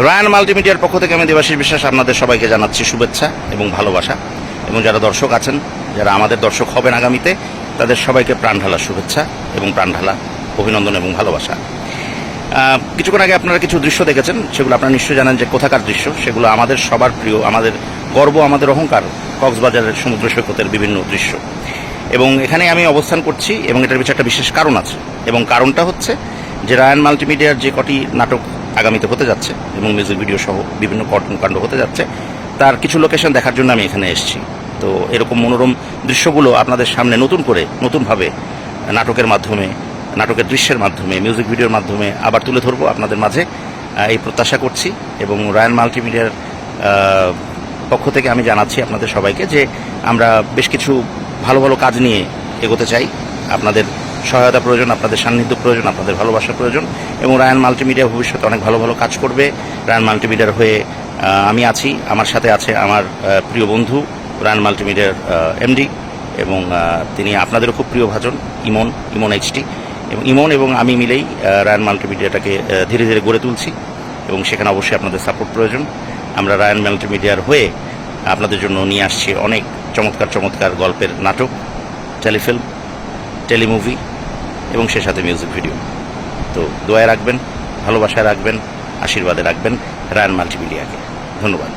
Ryan মাল্টিমিডিয়ার পক্ষ থেকে আমি দেবাশিস বিশ্বাস আপনাদের সবাইকে জানাচ্ছি শুভেচ্ছা এবং ভালোবাসা, এবং যারা দর্শক আছেন, যারা আমাদের দর্শক হবেন আগামীতে, তাদের সবাইকে প্রাণঢালা শুভেচ্ছা এবং প্রাণঢালা অভিনন্দন এবং ভালোবাসা। কিছুক্ষণ আগে আপনারা কিছু দৃশ্য দেখেছেন, সেগুলো আপনারা নিশ্চয়ই জানেন যে কোথাকার দৃশ্য। সেগুলো আমাদের সবার প্রিয়, আমাদের গর্ব, আমাদের অহংকার, কক্সবাজারের সমুদ্র সৈকতের বিভিন্ন দৃশ্য। এবং এখানে আমি অবস্থান করছি এবং এটার পিছনে একটা বিশেষ কারণ আছে, এবং কারণটা হচ্ছে যে রায়ান মাল্টিমিডিয়ার যে কটি নাটক আগামীতে হতে যাচ্ছে এবং মিউজিক ভিডিও সহ বিভিন্ন কর্মকাণ্ড হতে যাচ্ছে, তার কিছু লোকেশন দেখার জন্য আমি এখানে এসেছি। তো এরকম মনোরম দৃশ্যগুলো আপনাদের সামনে নতুন করে, নতুনভাবে নাটকের মাধ্যমে, নাটকের দৃশ্যের মাধ্যমে, মিউজিক ভিডিওর মাধ্যমে আবার তুলে ধরবো আপনাদের মাঝে, এই প্রত্যাশা করছি। এবং রায়ান মাল্টিমিডিয়ার পক্ষ থেকে আমি জানাচ্ছি আপনাদের সবাইকে যে আমরা বেশ কিছু ভালো ভালো কাজ নিয়ে এগোতে চাই। আপনাদের সহায়তা প্রয়োজন, আপনাদের সান্নিধ্য প্রয়োজন, আপনাদের ভালোবাসা প্রয়োজন, এবং রায়ান মাল্টিমিডিয়া ভবিষ্যতে অনেক ভালো ভালো কাজ করবে। রায়ান মাল্টিমিডিয়ার হয়ে আমি আছি, আমার সাথে আছে আমার প্রিয় বন্ধু রায়ান মাল্টিমিডিয়ার এমডি, এবং তিনি আপনাদেরও খুব প্রিয় ভাজন ইমন এইচটি, এবং ইমন এবং আমি মিলেই রায়ান মাল্টিমিডিয়াটাকে ধীরে ধীরে গড়ে তুলছি, এবং সেখানে অবশ্যই আপনাদের সাপোর্ট প্রয়োজন। আমরা রায়ান মাল্টিমিডিয়ার হয়ে আপনাদের জন্য নিয়ে আসছি অনেক চমৎকার চমৎকার গল্পের নাটক, টেলিফিল্ম, টেলিমুভি, এবং সে সাথে মিউজিক ভিডিও। তো দোয়ায় রাখবেন, ভালোবাসায় রাখবেন, আশীর্বাদে রাখবেন রায়ান মাল্টিমিডিয়াকে। ধন্যবাদ।